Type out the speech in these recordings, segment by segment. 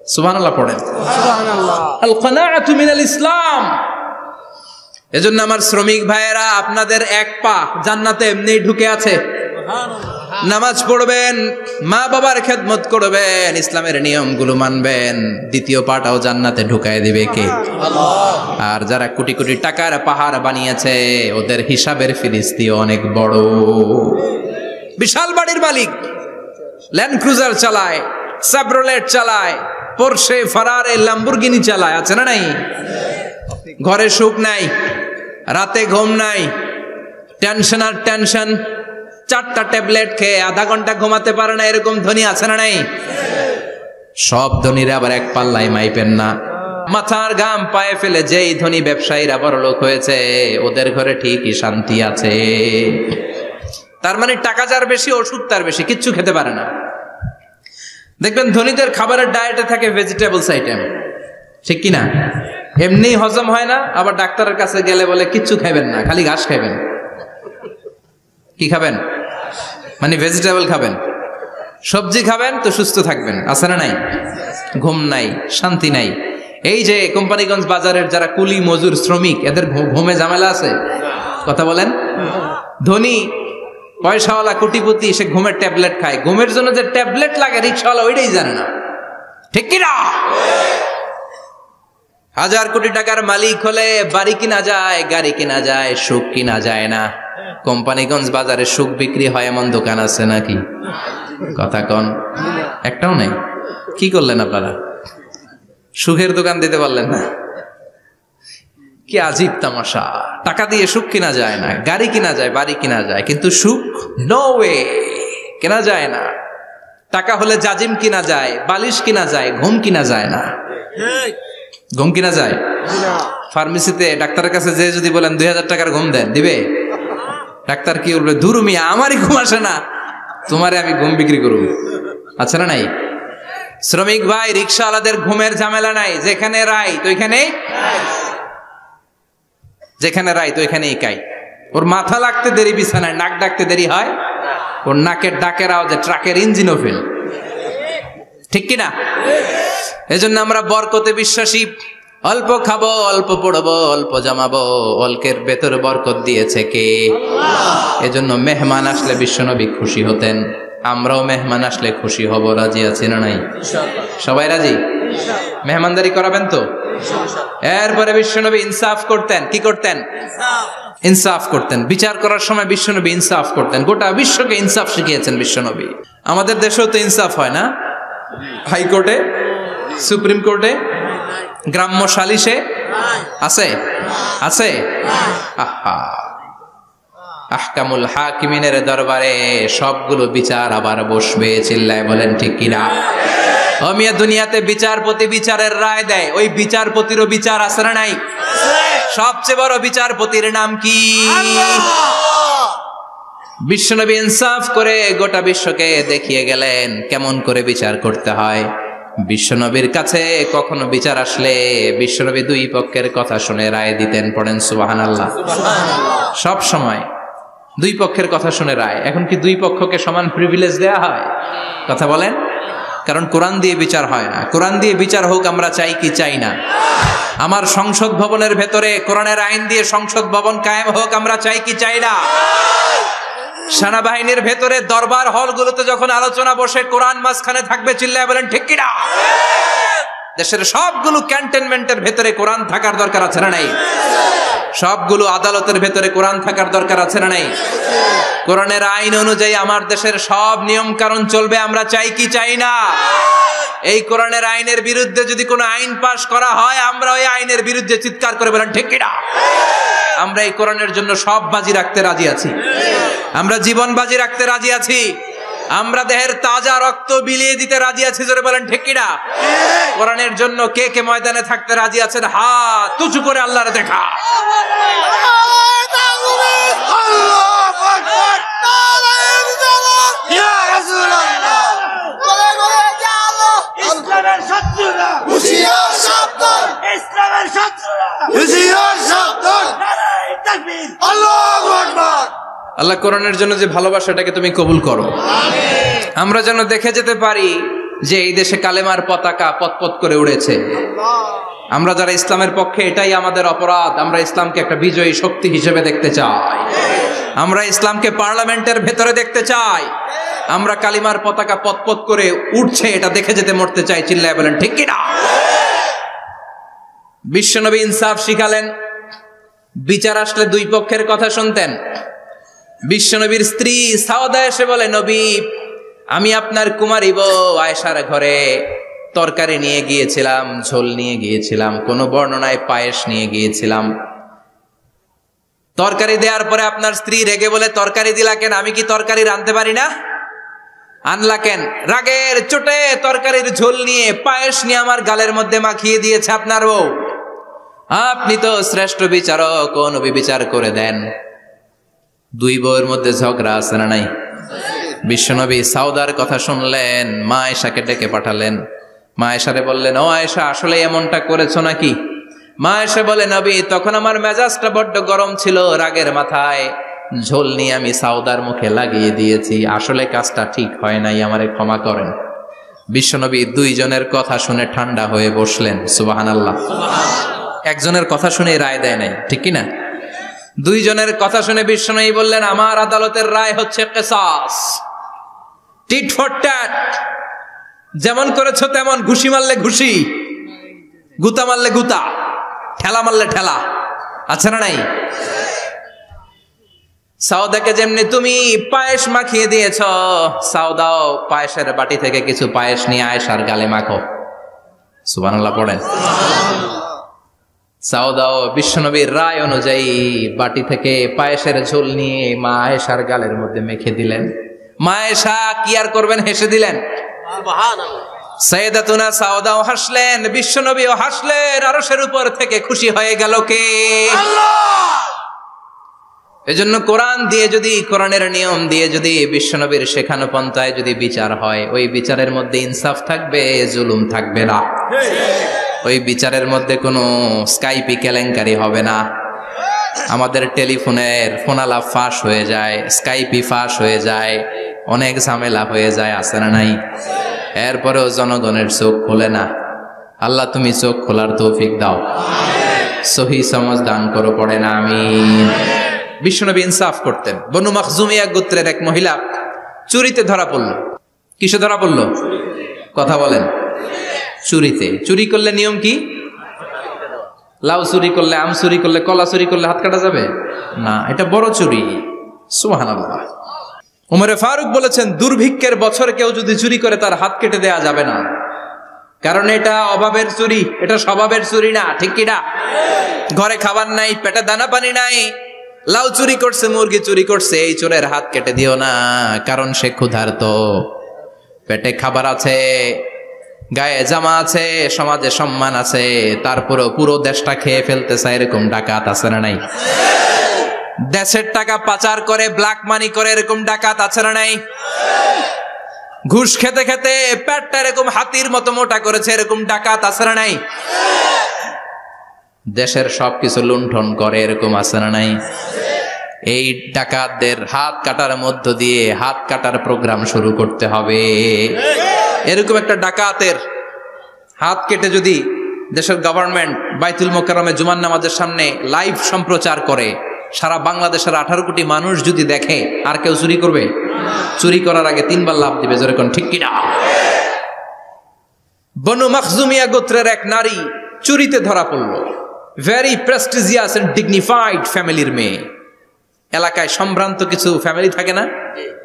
সুবহানাল্লাহ পড়েন। সুবহানাল্লাহ। আল কানাআতু মিনাল ইসলাম। এজন্য আমার শ্রমিক ভাইয়েরা, আপনাদের এক পা জান্নাতে এমনি ঢুকে আছে। নামাজ পড়বেন, মা বাবার খেদমত করবেন, ইসলামের নিয়মগুলো মানবেন, দ্বিতীয় পাটাও জান্নাতে ঢুকায় দিবে কে? আল্লাহ। আর যারা কোটি কোটি টাকার পাহাড় বানিয়েছে, ওদের হিসাবের ফিরিস্তিও অনেক বড়। বিশাল বাড়ির মালিক, ল্যান্ড ক্রুজার চালায়, সাবরোলেট চালায়, পোরশে, ফারারে, ল্যাম্বরগিনি চালায়, আছে না নাই? ঘরে সুখ নাই, রাতে ঘুম নাই, টেনশন আর টেনশন, 4টা ট্যাবলেট খেয়ে আধা ঘন্টা ঘুমাতে পারে না, এরকম ধনী আছে না নাই? সব ধনীরা আবার এক পাল্লায় মাইপেন না। মাথার ঘাম পায়ে ফেলে যেই ধনী ব্যবসায়ীরা বড়লোক হয়েছে, ওদের ঘরে ঠিকই শান্তি আছে। তার মানে টাকা যার বেশি, ওষুধ তার বেশি, কিচ্ছু খেতে পারে না। দেখবেন ধনীদের খাবারের ডায়েটে থাকে ভেজিটেবলস আইটেম, ঠিক কিনা? এমনি হজম হয় না, আবার ডাক্তারের কাছে গেলে বলে কিচ্ছু খাবেন না, খালি ঘাস খাবেন। কি খাবেন? মানে ভেজিটেবল খাবেন, সবজি খাবেন তো সুস্থ থাকবেন, আছে না নাই? ঘুম নাই, শান্তি নাই। এই যে কোম্পানিগঞ্জ বাজারের যারা কুলি মজুর শ্রমিক, এদের ঘুমে ঝামেলা আছে? কথা বলেন। ধনী পয়সাওয়ালা কোটিপতি, সে ঘুমের ট্যাবলেট খায়। ঘুমের জন্য যে ট্যাবলেট লাগে রিক্সাওয়ালা ওইটাই জানে না, ঠিক কিনা? 1000 কোটি টাকার মালিক হলে বাড়ি কিনা যায়, গাড়ি কিনা যায়, সুখ কিনা যায় না। কোম্পানিগঞ্জ বাজারে সুখ বিক্রি হয় এমন দোকান আছে নাকি? কথা কন, একটাও নেই। কি করলেন আপনারা? সুখের দোকান দিতে পারলেন না? কি আজীব তামাশা। টাকা দিয়ে সুখ কিনা যায় না, গাড়ি কিনা যায়, বাড়ি কিনা যায়, কিন্তু সুখ নো ওয়ে, কেনা যায় না। টাকা হলে জাজিম কিনা যায়, বালিশ কিনা যায়, ঘুম কিনা যায় না। ঘুম কিনা যায়? ফার্মেসিতে ডাক্তারের কাছে যে যদি বলেন 2000 টাকার ঘুম দেন, দিবে? ডাক্তার কি বলবে? ধুরু মিয়া, আমারই ঘুম আসে না, তোমারে আমি ঘুম বিক্রি করব। আচ্ছা না নাই? শ্রমিক ভাই, রিক্সাওয়ালাদের ঘুমের ঝামেলা নাই। যেখানে রাই তো ওইখানেই, যেখানে রাই তো ওইখানেই কাই। ওর মাথা লাগতে দেরি বিছানায়, নাক ডাকতে দেরি হয়, ওর নাকের ডাকের আওয়াজে ট্রাকের ইঞ্জিনও ফেল, ঠিক কিনা? এজন্য আমরা বরকতে বিশ্বাসী। অল্প খাবো, অল্প পড়বো, অল্প জামাবো, অল্পের ভেতর বরকত দিয়েছে কে? এজন্য মেহমান আসলে বিশ্বনবী খুশি হতেন, আমরাও মেহমান আসলে খুশি হব। রাজি আছি না নাই? সবাই রাজি? মেহমানদারি করাবেন তো? এরপরে বিশ্বনবী ইনসাফ করতেন। কি করতেন? ইনসাফ করতেন। বিচার করার সময় বিশ্বনবী ইনসাফ করতেন। গোটা বিশ্বকে ইনসাফ শিখিয়েছেন বিশ্বনবী। আমাদের দেশেও তো ইনসাফ হয় না? হাইকোর্টে, সুপ্রিম কোর্টে, গ্রাম্য সালিশে আছে? আছে? আহা, আহকামুল হাকিমিনের দরবারে সবগুলো বিচার আবার বসবে। চিল্লায় বলেন ঠিক কিনা? ও মিয়া, দুনিয়াতে বিচারপতি বিচারের রায় দেয়, ওই বিচারপতিরও বিচার আছে না নাই? সবচেয়ে বড় বিচারপতির নাম কি? বিশ্বনবী ইনসাফ করে গোটা বিশ্বকে দেখিয়ে গেলেন কেমন করে বিচার করতে হয়। বিশ্বনবীর কাছে কখনো বিচার আসলে বিশ্বনবী দুই পক্ষের কথা শুনে রায় দিতেন। পড়েন সুবহানাল্লাহ। সব সময় দুই পক্ষের কথা শুনে রায়। এখন কি দুই পক্ষকে সমান প্রিভিলেজ দেয়া হয়? কথা বলেন। কারণ কোরআন দিয়ে বিচার হয় না। কোরআন দিয়ে বিচার হোক আমরা চাই কি চাই না? আমার সংসদ ভবনের ভেতরে কোরআনের আইন দিয়ে সংসদ ভবন কায়েম হোক আমরা চাই কি চাই না? সেনাবাহিনীর ভেতরে দরবার হলগুলোতে যখন আলোচনা বসে কোরআন মাঝখানে থাকবে, চিল্লায় বলেন ঠিক কিনা? দেশের সবগুলো ক্যান্টনমেন্টের ভেতরে কোরআন থাকার দরকার আছে না নাই? সবগুলো আদালতের ভেতরে কোরআন থাকার দরকার আছে না নাই? কোরআনের আইন অনুযায়ী আমার দেশের সব নিয়ম কানুন চলবে আমরা চাই কি চাই না? এই কোরআনের আইনের বিরুদ্ধে যদি কোনো আইন পাশ করা হয়, আমরা ওই আইনের বিরুদ্ধে চিৎকার করে বলেন ঠিক কিনা? আমরা এই কোরআনের জন্য সব বাজি রাখতে রাজি আছি। আমরা জীবন বাজি রাখতে রাজি আছি। আমরা দেহের তাজা রক্ত বিলিয়ে দিতে রাজি আছি। জোরে বলেন ঠিক কিনা? কোরআনের জন্য কে কে ময়দানে থাকতে রাজি আছেন? হাত উঁচু করে আল্লাহর দেখা। আল্লাহ কোরআনের জন্য যে ভালোবাসাটাকে তুমি কবুল করো। আমরা যেন দেখে যেতে পারি যে এই দেশে কালেমার পতাকা পতপত করে উড়েছে। আমরা যারা ইসলামের পক্ষে, এটাই আমাদের অপরাধ। আমরা ইসলামকে একটা বিজয়ী শক্তি হিসেবে দেখতে চাই। আমরা ইসলামকে পার্লামেন্টের ভেতরে দেখতে চাই। আমরা কালিমার পতাকা পতপত করে উঠছে এটা দেখে যেতে মরতে চাই। চিল্লায় বলেন ঠিক কিনা? বিশ্বনবী ইনসাফ শিখালেন। বিচার আসলে দুই পক্ষের কথা শুনতেন। বিশ্বনবীর স্ত্রী সাওদা এসে বলে, নবী, আমি আপনার কুমারী বউ আয়েশার ঘরে তরকারি নিয়ে গিয়েছিলাম, ঝোল নিয়ে গিয়েছিলাম, কোন বর্ণনায় পায়েস নিয়ে গিয়েছিলাম। তরকারি দেওয়ার পরে আপনার স্ত্রী রেগে বলে, তরকারি দিলা কেন? আমি কি তরকারি রাঁধতে পারি না? আনলা কেন? রাগের চোটে তরকারির ঝোল নিয়ে পায়েস নিয়ে আমার গালের মধ্যে মাখিয়ে দিয়েছে আপনার বউ। আপনি তো শ্রেষ্ঠ বিচারক, নবী বিচার করে দেন। দুই বউয়ের মধ্যে ঝগড়া আছে না নাই? বিশ্বনবী সাউদার কথা শুনলেন, মা আয়েশাকে ডেকে পাঠালেন। মা আয়েশারে বললেন, ও আয়েশা, আসলে এমনটা করেছো নাকি? মা আয়েশা বলে, নবী, তখন আমার মেজাজটা বড্ড গরম ছিল, রাগের মাথায় ঝোল নিয়ে আমি সাউদার মুখে লাগিয়ে দিয়েছি। আসলে কাজটা ঠিক হয় নাই, আমারে ক্ষমা করেন। বিশ্বনবী দুইজনের কথা শুনে ঠান্ডা হয়ে বসলেন। সুবহানাল্লাহ। একজনের কথা শুনে রায় দেয় নাই, ঠিক কিনা? দুইজনের কথা শুনে বিশ্বনবী বললেন, আমার আদালতের রায় হচ্ছে কিসাস, টিট ফর ট্যাট। যেমন করেছো তেমন, ঘুষি মারলে ঘুষি, গুতা মারলে গুতা, ঠেলা মারলে ঠেলা, আছে না নাই? সাউদাকে যেমনি তুমি পায়েস মাখিয়ে দিয়েছ, সাউদাও পায়েসের বাটি থেকে কিছু পায়েস নিয়ে আয়েশার গালে মাখো। সুবহানাল্লাহ পড়েন। সাউদাও বিশ্বনবীর রায় অনুযায়ী বাটি থেকে পায়েসের ঝোল নিয়ে মা আয়েশার গালের মধ্যে মেখে দিলেন। মা আয়েশা কি আর করবেন, হেসে দিলেন। সাইয়েদাতুনা সাউদাও হাসলেন, বিশ্বনবীও হাসলেন। আরশের উপর থেকে খুশি হয়ে গেল কে? আল্লাহ। এজন্য কোরআন দিয়ে যদি, কোরআনের নিয়ম দিয়ে যদি, বিশ্বনবীর শেখানো পন্থায় যদি বিচার হয়, ওই বিচারের মধ্যে ইনসাফ থাকবে, জুলুম থাকবে না। ওই বিচারের মধ্যে কোনো স্কাইপি কেলেঙ্কারি হবে না। আমাদের টেলিফোনের ফোনালাপ ফাঁস হয়ে যায়, স্কাইপি ফাঁস হয়ে যায়, অনেক ঝামেলা হয়ে যায়, আছে না নাই? এরপরেও জনগণের চোখ খোলে না। আল্লাহ তুমি চোখ খোলার তৌফিক দাও, সহি সমাজ দান করো, পড়ে না আমিন। বিশ্বনবী ইনসাফ করতেন। বনু মাখজুমিয়া গোত্রের এক মহিলা চুরিতে ধরা পড়ল। কিসে ধরা পড়ল? কথা বলেন। চুরিতে। চুরি করলে নিয়ম কি? লাউ চুরি করলে, আম চুরি করলে, কলা চুরি করলে হাত কাটা যাবে না, এটা বড় চুরি। সুবহানাল্লাহ। ওমরে ফারুক বলেছেন, দুর্ভিক্ষের বছর কেউ যদি চুরি করে তার হাত কেটে দেয়া যাবে না, কারণ এটা অভাবের চুরি, এটা স্বভাবের চুরি না, ঠিক কিনা? ঘরে খাবার নাই, পেটে দানা পানি নাই, লাউ চুরি করছে, মুরগি চুরি করছে, এই চোরের হাত কেটে দিও না, কারণ সে ক্ষুধার্ত। পেটে খাবার আছে, গায়ে জামা আছে, সমাজে সম্মান আছে, তারপরেও পুরো দেশটা খেয়ে ফেলতে চায়, এরকম ডাকাত আছে না নাই? দেশের টাকা পাচার করে, ব্ল্যাক মানি করে, এরকম ডাকাত আছে না নাই? ঘুষ খেতে খেতে পেটটা এরকম হাতির মতো মোটা করেছে, এরকম ডাকাত আছে না নাই? দেশের সবকিছু লুণ্ঠন করে, এরকম আছে না নাই? এই ডাকাতদের হাত কাটার মধ্য দিয়ে হাত কাটার প্রোগ্রাম শুরু করতে হবে। এরকম একটা ডাকাতের হাত কেটে যদি দেশের গভর্নমেন্ট বাইতুল মোকাররমে জুমার নামাজের সামনে লাইভ সম্প্রচার করে, সারা বাংলাদেশের 18 কোটি মানুষ যদি দেখে, আর কেউ চুরি করবে? চুরি করার আগে 3 বার লাভ দিবে, যেরকম ঠিক কিনা? বনু মাখজুমিয়া গোত্রের এক নারী চুরিতে ধরা পড়ল। ভেরি প্রেস্টিজিয়াস এন্ড ডিগনিফাইড ফ্যামিলির মেয়ে। এলাকায় সম্ভ্রান্ত কিছু ফ্যামিলি থাকে না,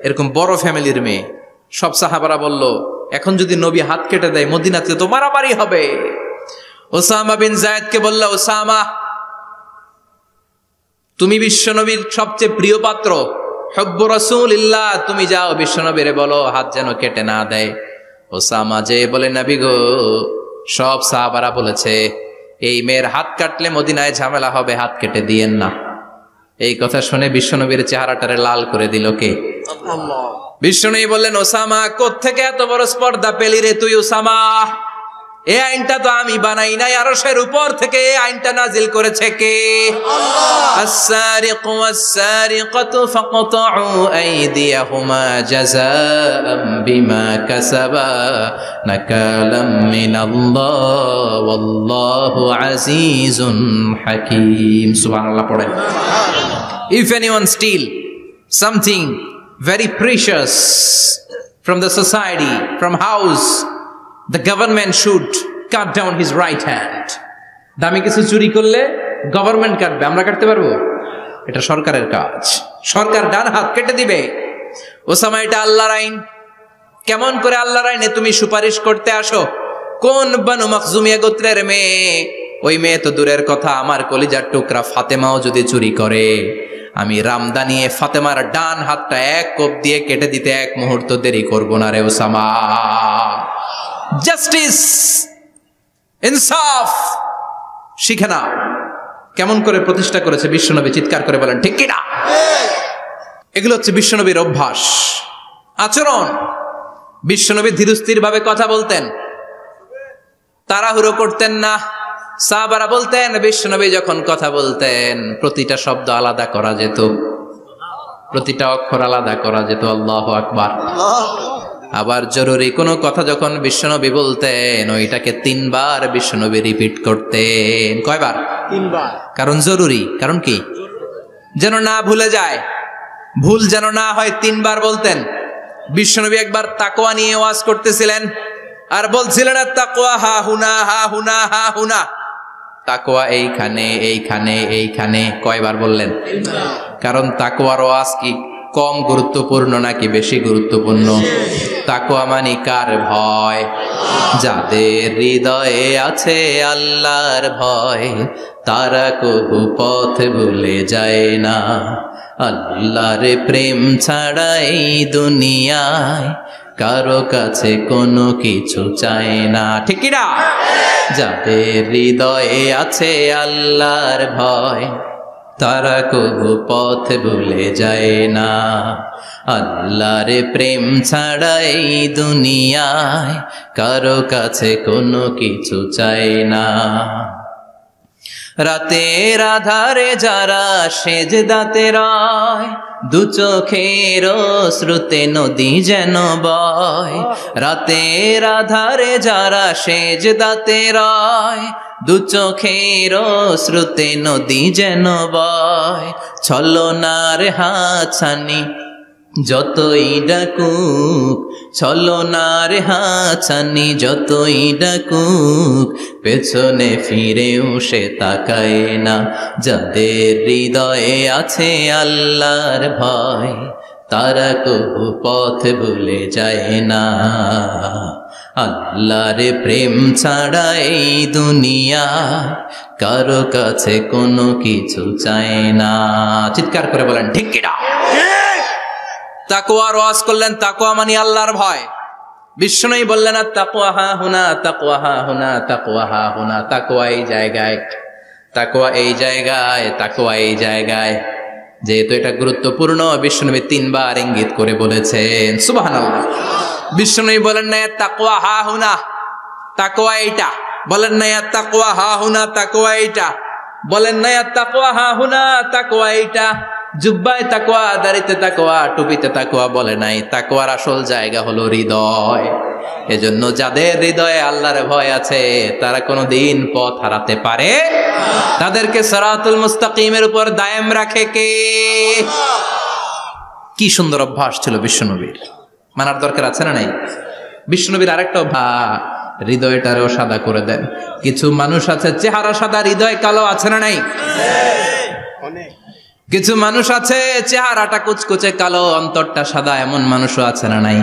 এরকম বড় ফ্যামিলির মেয়ে। সব সাহাবারা বলল, এখন যদি নবী হাত কেটে দেয় মদিনাতে তো মারামারি হবে। ওসামা বিন যায়েদকে বলল, ওসামা, তুমি বিশ্বনবীর সবচেয়ে প্রিয় পাত্র, হুব্বু রাসূলিল্লাহ, তুমি যাও বিশ্বনবীরে বলো হাত যেন কেটে না দেয়। ওসামা যে বলে, নবী গো, সব সাহাবারা বলেছে এই মেয়ের হাত কাটলে মদিনায় ঝামেলা হবে, হাত কেটে দিয়েন না। এই কথা শুনে বিশ্বনবীর চেহারাটারে লাল করে দিল কে? আল্লাহ। বিশ্বনবী বললেন, ওসামা, কোত্থেকে এত বড় স্পর্ধা পেলি রে তুই ওসামা? এই আইনটা তো আমি বানাই নাই, আরশের উপর থেকে এই আইনটা নাজিল করেছে কে? আল্লাহ। আস-সারিকু ওয়াস-সারিকাতু ফাকতাউ আইদিয়াহুমা জাযাআম বিমা কাসাবা নাকালাম মিনাল্লাহ ওয়াল্লাহু আজিজুন হাকীম। সুবহানাল্লাহ পড়েন। If anyone steal something very precious from the society, from house, the government should cut down his right hand. দামি কিছু চুরি করলে গভর্নমেন্ট কাটবে, আমরা কাটতে পারবো? এটা সরকারের কাজ, সরকার ডান হাত কেটে দিবে। ওসামা, এটা আল্লাহর আইন। কেমন করে আল্লাহর আইনে তুমি সুপারিশ করতে আসো? কোন বানু মাখজুমিয়া গোত্রের মেয়ে? ওই মেয়ে তো দূরের কথা, আমার কলিজার টুকরা ফাতেমাও যদি চুরি করে, আমি রামদা নিয়ে ফাতেমার ডান হাতটা এক কোপ দিয়ে কেটে দিতে এক মুহূর্ত দেরি করব না রে ওসামা। জাস্টিস, ইনসাফ শিখে নাও। কেমন করে প্রতিষ্ঠা করেছে বিশ্বনবী, চিৎকার করে বলেন ঠিক কি না? এগুলো হচ্ছে বিশ্বনবীর অভ্যাস, আচরণ। বিশ্বনবী ধীরস্থির ভাবে কথা বলতেন, তাড়াহুড়ো করতেন না। সাহাবারা বলতেন বিশ্বনবী যখন কথা বলতেন প্রতিটা শব্দ আলাদা করা যেত, প্রতিটা অক্ষর আলাদা করা যেত। আল্লাহু আকবার। আবার জরুরি কোনো কথা যখন বিশ্বনবী বলতেন ওইটাকে 3 বার বিশ্বনবী রিপিট করতেন। কয়বার? 3 বার। কারণ জরুরি। কারণ কি? যেন না ভুলে যায়, ভুল যেন না হয়, 3 বার বলতেন। বিশ্বনবী একবার তাকওয়া নিয়ে ওয়াজ করতেছিলেন আর বলছিলেন তাকওয়া হা হুনা হা হুনা হা হুনা, তাকওয়া এইখানে এইখানে এইখানে। কয়বার বললেন? কারণ তাকওয়ার ওয়াজ কি কম গুরুত্বপূর্ণ নাকি বেশি গুরুত্বপূর্ণ? তাকওয়া মানে কার ভয়? যাদের হৃদয়ে আছে আল্লাহর ভয় তারা কবু পথ ভুলে যায় না। আল্লাহর প্রেম ছাড়া এই দুনিয়ায় কারো কাছে কোনো কিছু চায় না, ঠিক কি না? যাদের হৃদয়ে আছে আল্লাহর ভয় তারা কবু পথ ভুলে যায় না। আল্লাহর প্রেম ছাড়া এই দুনিয়ায় কারো কাছে কোনো কিছু চায় না। রাতের আধারে যারা সেজদাতে রয় দু চোখের শ্রুতে নদী যেন বয়। রাতের আধারে যারা সেজদাতে রয় দু চোখের শ্রুতে নদী যেন বয়। ছলনার হাতছানি যতই ডাকুক, ছলনার হাতছানি যতই ডাকুক, পেছনে ফিরেও সে তাকায় না। যাদের হৃদয়ে আছে আল্লাহর ভয় তারা কবু পথ ভুলে যায় না। আল্লাহর প্রেম ছাড়া এই দুনিয়া কারো কাছে কোনো কিছু চায় না। চিৎকার করে বলেন ঠিক কি না? তাকওয়ার ওয়াজ করলেন, তাকওয়া মানে আল্লাহর ভয়। বিষ্ণুই বললেন তাকওয়া হা হুনা, তাকওয়া হা হুনা, তাকওয়া হা হুনা। তাকওয়া এই জায়গায়, তাকওয়া এই জায়গায়, তাকওয়া এই জায়গায়। যেহেতু এটা গুরুত্বপূর্ণ বিষ্ণুনবী 3 বার ইঙ্গিত করে বলেছেন। সুবহানাল্লাহ। বিষ্ণুই বলেন না তাকওয়া হা হুনা, তাকওয়া এইটা। বলেন না তাকওয়া হা হুনা, তাকওয়া এইটা। বলেন না তাকওয়া হা হুনা, তাকওয়া এইটা। জুব্বায় তাকওয়া, দাড়িতে তাকওয়া, টুপিতে তাকওয়া বলে নাই। তাকওয়ার আসল জায়গা হলো হৃদয়। এজন্য যাদের হৃদয়ে আল্লাহর ভয় আছে তারা কোনোদিন পথ হারাতে পারে, তাদেরকে সিরাতুল মুস্তাকিমের উপর দায়েম রাখে কে? কি সুন্দর অভ্যাস ছিল বিশ্বনবীর, মানার দরকার আছে না নাই? বিশ্বনবীর আরেকটা হৃদয়টারেও সাদা করে দেন। কিছু মানুষ আছে চেহারা সাদা হৃদয় কালো, আছে না নাই? কিছু মানুষ আছে চেহারাটা কুচকুচে কালো অন্তরটা সাদা, এমন মানুষও আছে না নাই?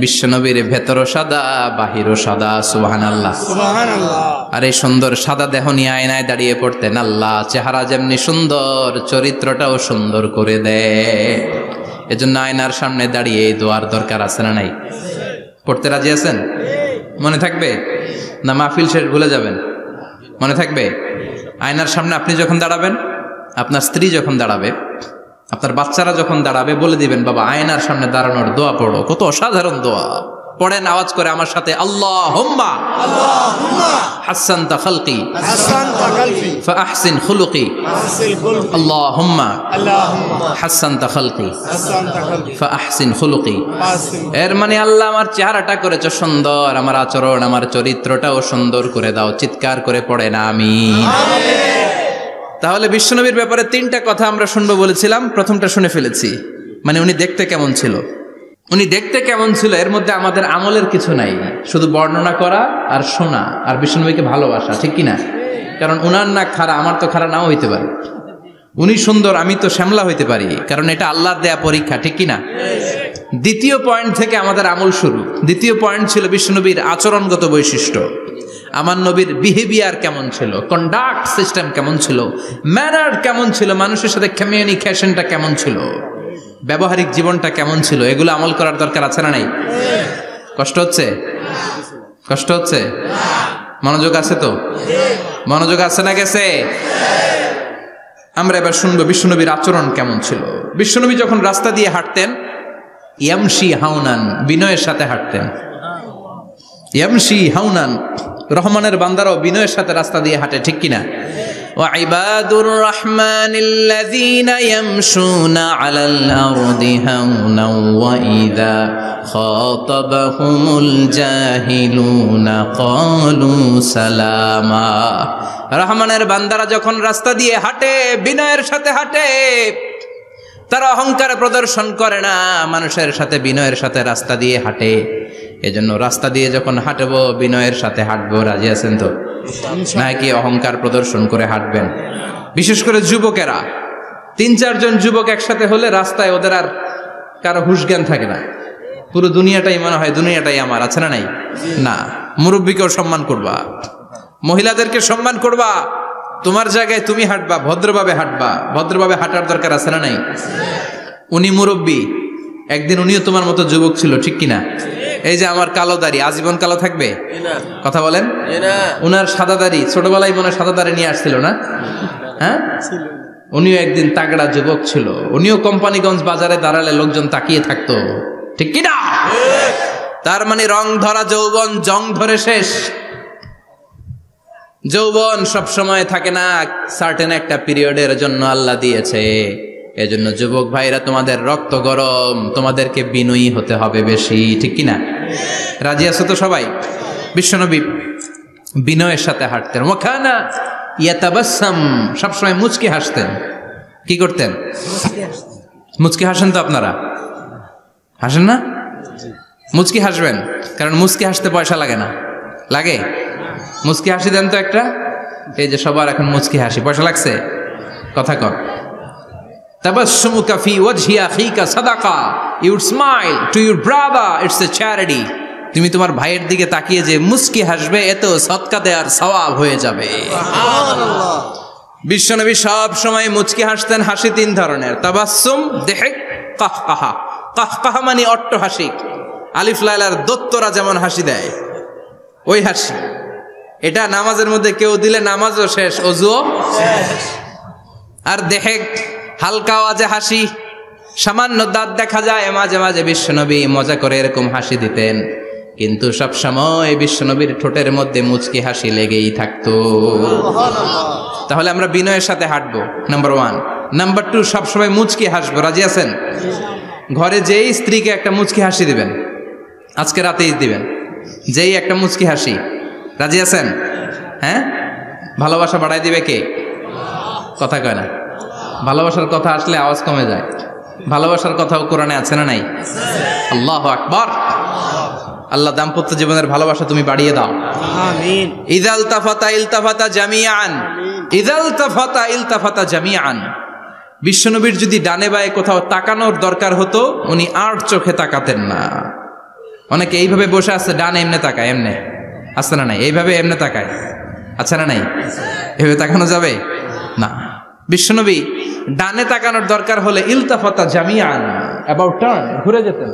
বিশ্বনবীর ভেতরও সাদা বাহিরও সাদা। সুবহানাল্লাহ, সুবহানাল্লাহ। আর এই সুন্দর সাদা দেহ নিয়ে আয়নায় দাঁড়িয়ে পড়তেন। আল্লাহ চেহারা যেমনি সুন্দর চরিত্রটাও সুন্দর করে দেয়। এজন্য আয়নার সামনে দাঁড়িয়ে এই দোয়ার দরকার আছে না নাই? পড়তে রাজি আছেন? মনে থাকবে না মাহফিল শেষ ভুলে যাবেন? মনে থাকবে? আয়নার সামনে আপনি যখন দাঁড়াবেন, আপনার স্ত্রী যখন দাঁড়াবে, আপনার বাচ্চারা যখন দাঁড়াবে, বলে দিবেন বাবা আয়নার সামনে দাঁড়ানোর দোয়া পড়ো। কত অসাধারণ দোয়া! পড়েন আওয়াজ করে আমার সাথে, আল্লাহুম্মা হাসানতা খালকি ফাআহসিন খুলুকি। আল্লাহুম্মা হাসানতা খালকি ফাআহসিন খুলুকি। এর মানে আল্লাহ আমার চেহারাটা করেছো সুন্দর, আমার আচরণ আমার চরিত্রটাও সুন্দর করে দাও। চিৎকার করে পড়েন আমিন। তাহলে বিশ্বনবীর ব্যাপারে 3টা কথা আমরা শুনবো বলেছিলাম, প্রথমটা শুনে ফেলেছি, মানে উনি দেখতে কেমন ছিল। উনি দেখতে কেমন ছিল এর মধ্যে আমাদের আমলের কিছু নাই, শুধু বর্ণনা করা আর শোনা আর বিশ্বনবীকে ভালোবাসা, ঠিক কিনা? কারণ উনার না খাড়া, আমার তো খাড়া নাও হইতে পারে। উনি সুন্দর, আমি তো শ্যামলা হইতে পারি, কারণ এটা আল্লাহর দেয়া পরীক্ষা, ঠিক কিনা? দ্বিতীয় পয়েন্ট থেকে আমাদের আমল শুরু। দ্বিতীয় পয়েন্ট ছিল বিশ্বনবীর আচরণগত বৈশিষ্ট্য। আমার নবীর বিহেভিয়ার কেমন ছিল, কন্ডাক্ট সিস্টেম কেমন ছিল, ম্যানার কেমন ছিল, মানুষের সাথে কমিউনিকেশনটা কেমন ছিল, ব্যবহারিক জীবনটা কেমন ছিল, এগুলো আমল করার দরকার আছে না নাই? কষ্ট হচ্ছে? কষ্ট হচ্ছে? মনোযোগ আছে তো? মনোযোগ আছে না গেছে? আমরা এবার শুনবো বিশ্বনবীর আচরণ কেমন ছিল। বিশ্বনবী যখন রাস্তা দিয়ে হাঁটতেন, ইয়ামশি হাউনান, বিনয়ের সাথে হাঁটতেন। ইয়ামশি হাউনান, রহমানের বান্দারাও বিনয়ের সাথে রাস্তা দিয়ে হাঁটে, ঠিক কিনা? ওয়া ইবাদুর রাহমানিল্লাযীনা ইয়ামশুনা আলাল আরদি হাওনাও ওয়া ইযা খাতাবাহুমুল জাহিলুনা ক্বালু সালামা। রহমানের বান্দারা যখন রাস্তা দিয়ে হাঁটে, বিনয়ের সাথে হাঁটে, তারা অহংকার প্রদর্শন করে না, মানুষের সাথে বিনয়ের সাথে রাস্তা দিয়ে হাঁটে। এজন্য রাস্তা দিয়ে যখন হাঁটবো বিনয়ের সাথে হাঁটবো। রাজি আছেন তো? নাকি অহংকার প্রদর্শন করে হাঁটবেন? বিশেষ করে যুবকেরা, 3-4 জন যুবক একসাথে হলে রাস্তায় ওদের আর কারো হুঁশ জ্ঞান থাকে না, পুরো দুনিয়াটাই মনে হয় দুনিয়াটাই আমার, আছে না নাই? না, মুরব্বীকেও সম্মান করবা, মহিলাদেরকে সম্মান করবা, তোমার জায়গায় তুমি হাঁটবা, ভদ্রভাবে হাঁটবা। ভদ্রভাবে হাঁটার দরকার আছে না নাই? উনি মুরব্বী, একদিন উনিও তোমার মতো যুবক ছিল, ঠিক কিনা? এই যে আমার কালো দাড়ি আজীবন কালো থাকবে? কথা বলেন। উনার সাদা দাড়ি ছোটবেলায় মনে সাদা দাড়ি নিয়ে আসছিল না? হ্যাঁ, উনিও একদিন তাগড়া যুবক ছিল। উনিও কোম্পানিগঞ্জ বাজারে দাঁড়ালে লোকজন তাকিয়ে থাকতো, ঠিক কিনা? তার মানে রং ধরা যৌবন জং ধরে শেষ। যৌবন সব সময় থাকে না, সার্টেন একটা পিরিয়ডের জন্য আল্লাহ দিয়েছে। এজন্য যুবক ভাইরা, তোমাদের রক্ত গরম, তোমাদেরকে বিনয়ী হতে হবে বেশি, ঠিক কিনা? রাজি আছো তো সবাই? বিশ্বনবী বিনয়ের সাথে হাঁটতেন। ওয়াকানা ইয়াতাবাসসাম, সবসময় মুচকি হাসতেন। কি করতেন? মুচকি হাসেন তো আপনারা? হাসেন না? মুচকি হাসবেন, কারণ মুচকি হাসতে পয়সা লাগে না। লাগে? মুচকি হাসি দেন তো একটা। এই যে সবার এখন মুচকি হাসি, পয়সা লাগছে? কথা কর। তাবাসসুমুকা ফি ওয়াজহি আখিকা সাদাকা, you smile to your brother, it's a charity. তুমি তোমার ভাইয়ের দিকে তাকিয়ে যে মুচকি হাসবে, এত সদকা দেওয়ার সওয়াব হয়ে যাবে। সুবহানাল্লাহ। বিশ্বনবী সব সময় মুচকি হাসতেন। হাসি 3 ধরনের, তাবাসসুম, দিহক, কাহকাহা। কাহকাহা মানে অট্ট হাসি, আলিফ লাইলার দত্তরা যেমন হাসি দেয় ওই হাসি। এটা নামাজের মধ্যে কেউ দিলে নামাজও শেষ, ওযুও শেষ। আর দেহেক, হালকা আওয়াজে হাসি, সামান্য দাঁত দেখা যায় মাঝে মাঝে। বিশ্বনবী মজা করে এরকম হাসি দিতেন, কিন্তু সব সময় বিশ্বনবীর ঠোঁটের মধ্যে মুচকি হাসি লেগেই থাকতো। তাহলে আমরা বিনয়ের সাথে হাঁটবো, নাম্বার 1। নাম্বার 2, সবসময় মুচকি হাসবো। রাজি আছেন? ঘরে যেই স্ত্রীকে একটা মুচকি হাসি দিবেন, আজকে রাতেই দিবেন, যেই একটা মুচকি হাসি। রাজি আছেন? হ্যাঁ, ভালোবাসা বাড়াই দিবে কে? কথা কয় না। ভালোবাসার কথা আসলে আওয়াজ কমে যায়। ভালোবাসার কথাও কোরআনে আছে না নাই? আল্লাহু আকবার। আল্লাহ দাম্পত্য জীবনের ভালোবাসা তুমি বাড়িয়ে দাও, আমিন। ইযাল তাফাতা ইলতাফাতা জামিআন, ইযাল তাফাতা ইলতাফাতা জামিআন। বিশ্বনবীর যদি ডানে বায়ে কোথাও তাকানোর দরকার হতো, উনি আর চোখে তাকাতেন না। অনেকে এইভাবে বসে আছে, ডানে এমনে তাকায়, এমনে আছে না নাই? এইভাবে এমনে তাকায়, আছে না নাই? এভাবে তাকানো যাবে না। বিশ্বনবী ডানে তাকানোর দরকার হলে ইলতাফাতা জামিআন, অ্যাবাউট টার্ন, ঘুরে যেতেন,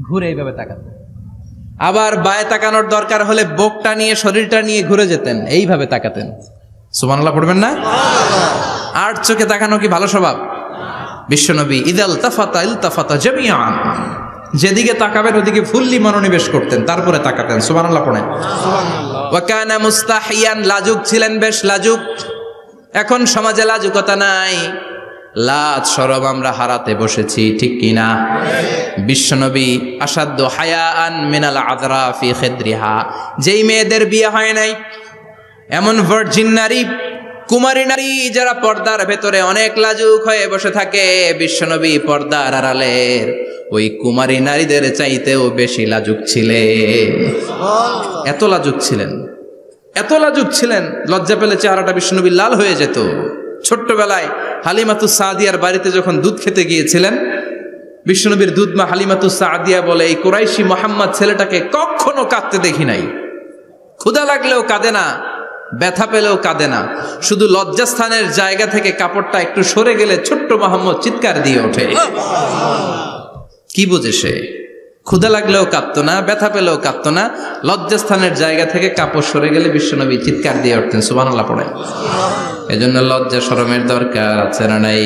ঘুরে এইভাবে তাকাতেন। আবার বায়ে তাকানোর দরকার হলে বুকটা নিয়ে, শরীরটা নিয়ে ঘুরে যেতেন, এইভাবে তাকাতেন। সুবহানাল্লাহ পড়বেন না? আর চোখে তাকানো কি ভালো স্বভাব? বিশ্বনবী ইদাল তাফাতা ইলতাফাতা জামিআন, যেদিকে তাকাবেন ওদিকে ফুললি মনোনিবেশ করতেন, তারপরে তাকাতেন। সুবহানাল্লাহ পড়েন। ওয়া কানা মুস্তাহিয়ান, লাজুক ছিলেন, বেশ লাজুক। এখন সমাজে লাজুকতা নাই, লাজ শরম আমরা হারাতে বসেছি, ঠিক কিনা? বিশ্বনবী আসাদ্দু হায়াআন মিনাল আযরা ফি খিদ্রিহা, যেই মেয়েদের বিয়ে হয় নাই, এমন ভার্জিন নারী, কুমারী নারী যারা পর্দার ভেতরে অনেক লাজুক হয়ে বসে থাকে, বিশ্বনবী পর্দার আড়ালের ওই কুমারী নারীদের চাইতেও বেশি লাজুক ছিলেন। এত লাজুক ছিলেন, এত লাজুক ছিলেন, লজ্জা পেলে চেহারাটা বিশ্বনবী লাল হয়ে যেত। ছোট্টবেলায় হালিমাতুস সাদিয়ার বাড়িতে যখন দুধ খেতে গিয়েছিলেন, বিশ্বনবীর দুধমা হালিমাতুস সাদিয়া বলে, এই কুরাইশি মোহাম্মদ ছেলেটাকে কখনো কাঁদতে দেখি নাই। ক্ষুধা লাগলেও কাঁদে না, ব্যথা পেলেও কাঁদে না, শুধু লজ্জাস্থানের জায়গা থেকে কাপড়টা একটু সরে গেলে ছোট্ট মোহাম্মদ চিৎকার দিয়ে ওঠে। কি বুঝে সে? ক্ষুধা লাগলেও কাঁদতো না, ব্যথা পেলেও কাঁদতো না, লজ্জাস্থানের জায়গা থেকে কাপড় সরে গেলে বিশ্বনবী চিৎকার দিয়ে উঠতেন। সুবহানাল্লাহ পড়ে। এজন্য লজ্জা শরমের দরকার আছে না নাই?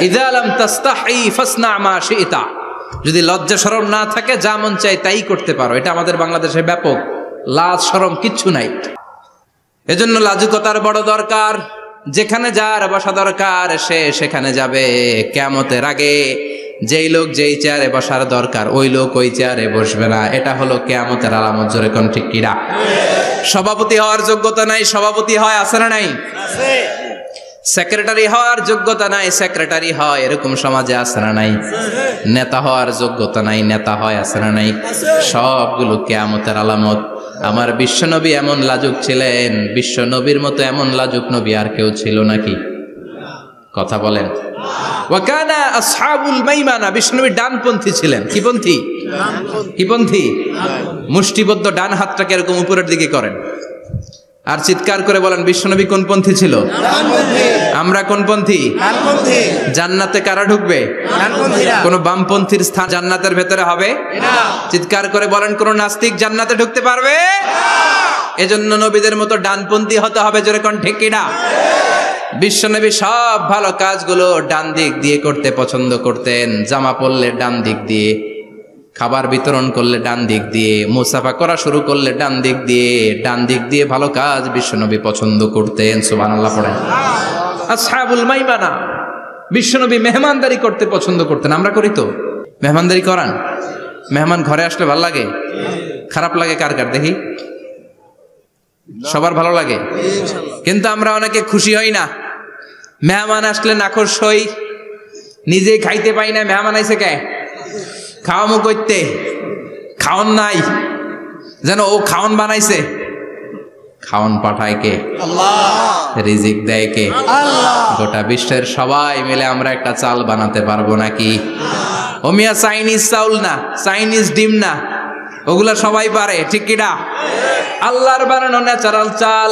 ইযা লাম তাস্তাহি ফাসনা মা শিতা, যদি লজ্জা শরম না থাকে যা মন চাই তাই করতে পারো। এটা আমাদের বাংলাদেশে ব্যাপক, লাজ শরম কিচ্ছু নাই। এজন্য লাজুকতার বড় দরকার। যেখানে যার বসা দরকার সে সেখানে যাবে। কিয়ামতের আগে যেই লোক যেই চেয়ারে বসার দরকার ওই লোক ওই চেয়ারে বসবে না। এটা হলো কিয়ামতের আলামত। জোরে কোন ঠিক কিনা? সভাপতি হওয়ার যোগ্যতা নাই, সভাপতি হয়, আছে না নাই? সেক্রেটারি হওয়ার যোগ্যতা নাই, সেক্রেটারি হয়, এরকম সমাজে আছে না নাই? নেতা হওয়ার যোগ্যতা নাই, নেতা হয়, আছে না নাই? সবগুলো কিয়ামতের আলামত। আমার বিশ্বনবী এমন লাজুক ছিলেন, বিশ্বনবীর মতো এমন লাজুক নবী আর কেউ ছিল নাকি? কথা বলেন। ওয়াকানা আসহাবুল মাইমানা, বিশ্বনবী ডানপন্থী ছিলেন। কি পন্থী? কি পন্থী? মুষ্টিবদ্ধ ডান হাতটাকে এরকম উপরের দিকে করেন আর চিৎকার করে বলেন, বিশ্বনবী কোন পন্থী ছিল? আমরা কোন পন্থী? জান্নাতে কারা ঢুকবে? কোন বামপন্থীর স্থান জান্নাতের ভেতরে হবে? চিৎকার করে বলেন, কোন নাস্তিক জান্নাতে ঢুকতে পারবে? এজন্য নবীদের মতো ডানপন্থী হতে হবে। জোরে কোন ঠিক কিনা? বিশ্বনবী সব ভালো কাজগুলো ডান দিক দিয়ে করতে পছন্দ করতেন। জামা পরলে ডান দিক দিয়ে, খাবার বিতরণ করলে ডান দিক দিয়ে, মুসাফা করা শুরু করলে ডান দিক দিয়ে, ডান দিক দিয়ে ভালো কাজ বিশ্বনবী পছন্দ করতেন। সুবহানাল্লাহ পড়েন। আসহাবুল মাইমানা, বিশ্বনবী মেহমানদারি করতে পছন্দ করতেন। আমরা করি তো? মেহমানদারি করান? মেহমান ঘরে আসলে ভালো লাগে? খারাপ লাগে কার কার দেখি? সবার ভালো লাগে, কিন্তু আমরা অনেকে খুশি হই না। মেহমান আসলে নাখোশ হই, নিজে খাইতে পাই না। মেহমান আইছে কে? খাওয়ামু করতে, খাওন নাই, যেন ও খাওন বানাইছে। খাওন পাঠায় কে? আল্লাহ। রিজিক দেয় কে? আল্লাহ। গোটা বিশ্বের সবাই মিলে আমরা একটা চাল বানাতে পারবো নাকি? ও মিয়া চাইনিজ চাউল না, চাইনিজ ডিম না, ওগুলা সবাই পারে, ঠিক কিনা? আল্লাহর বানানো ন্যাচারাল চাল,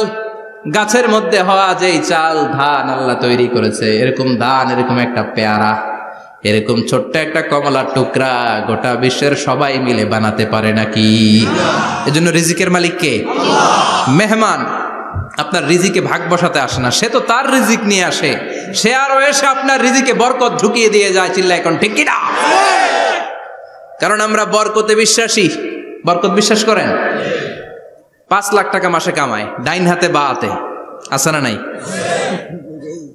গাছের মধ্যে হওয়া যেই চাল, ধান আল্লাহ তৈরি করেছে, এরকম ধান, এরকম একটা পেয়ারা, এরকম ছোট্ট একটা কমলার টুকরা গোটা বিশ্বের সবাই মিলে বানাতে পারে নাকি? এজন্য রিজিকের মালিক কে? মেহমান আপনার রিজিকে ভাগ বসাতে আসে না, সে তো তার রিজিক নিয়ে আসে। সে আরো এসে আপনার রিজিকে বরকত ঢুকিয়ে দিয়ে যায়। চিল্লা এখন ঠিক কিনা? কারণ আমরা বরকতে বিশ্বাসী। বরকত বিশ্বাস করেন? 5 লাখ টাকা মাসে কামায়, ডাইন হাতে বা হাতে, আছে না নাই?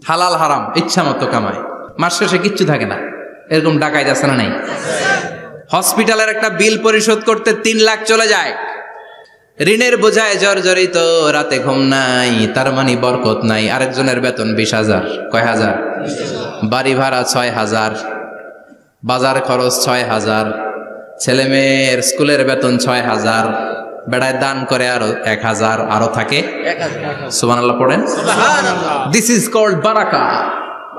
হালাল হারাম ইচ্ছা মতো কামায়, মাস শেষে কিচ্ছু থাকে না, এরকম ডাকাইত আছে না নাই? হসপিটালের একটা বিল পরিশোধ করতে 3 লাখ চলে যায়, ঋণের বোঝায় জর্জরিত, রাতে ঘুম নাই, তার মানে বরকত নাই। আরেকজনের বেতন 20,000, কয় হাজার? বাড়ি ভাড়া 6,000, বাজার খরচ 6,000, ছেলে মেয়ের স্কুলের বেতন 6,000, বেড়ায় দান করে আরো 1,000, আরো থাকে। সুবহানাল্লাহ পড়েন। দিস ইজ কল্ড বারাকা।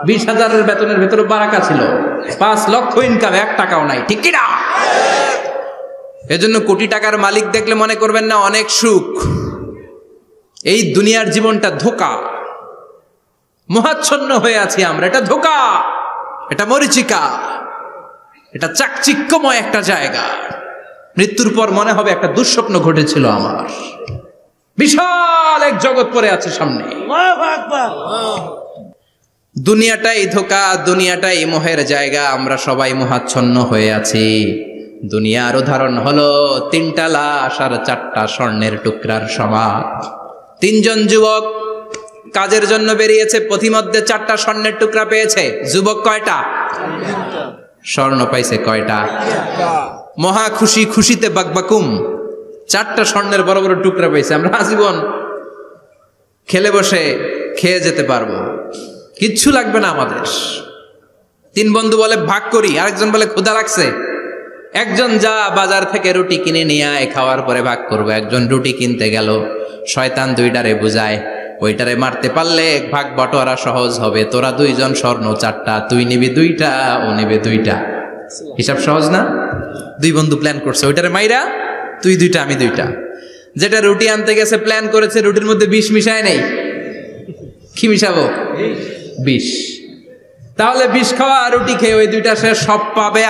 20,000-এর বেতনের ভেতরে বারাকা ছিল। 5 লক্ষ ইনকাম, 1 টাকাও নাই, ঠিক কিনা? এজন্য কোটি টাকার মালিক দেখলে মনে করবেন না অনেক সুখ। এই দুনিয়ার জীবনটা ধোঁকা, মোহাচ্ছন্ন হয়ে আছি আমরা। এটা ধোঁকা, এটা মরিচিকা, এটা চাকচিক্যময় একটা জায়গা। মৃত্যুর পর মনে হবে একটা দুঃস্বপ্ন ঘটেছিল আমার, বিশাল এক জগৎ পড়ে আছে সামনে। দুনিয়াটাই ধোঁকা, দুনিয়াটাই মোহের জায়গা। আমরা সবাই মোহাচ্ছন্ন হয়ে আছি। দুনিয়ার উদাহরণ হলো 3টা লাশ আর 4টা স্বর্ণের টুকরার সমান। 3জন যুবক কাজের জন্য বেরিয়েছে, পথিমধ্যে 4টা স্বর্ণের টুকরা পেয়েছে। যুবক কয়টা? স্বর্ণ পাইছে কয়টা? মহা খুশি, খুশিতে বাকবাকুম। 4টা স্বর্ণের বড় বড় টুকরা পাইছে। আমরা আজীবন খেলে বসে খেয়ে যেতে পারবো, কিচ্ছু লাগবে না আমাদের। 3 বন্ধু বলে ভাগ করি, আরেকজন বলে ক্ষুধা লাগছে। একজন যা বাজার থেকে রুটি কিনে নিয়ে আয়, খাওয়ার পরে ভাগ করবো। একজন রুটি কিনতে গেল, শয়তান 2টারে বুঝায় ওইটারে মারতে পারলে ভাগ বটোয়ারা সহজ হবে। তোরা 2 জন স্বর্ণ 4টা, তুই নিবি 2টা, ও নিবে 2টা। হিসাব সহজ না? 2 বন্ধু প্ল্যান করছে, ওইটারে মাইরা তুই 2টা আমি 2টা। যেটা রুটি আনতে গেছে প্ল্যান করেছে, রুটির মধ্যে বিষ মিশায় নেই। কি মিশাবো? বিষ। তাহলে বিষ খাওয়া রুটি খেয়ে ওই 2টা সে সব পাবে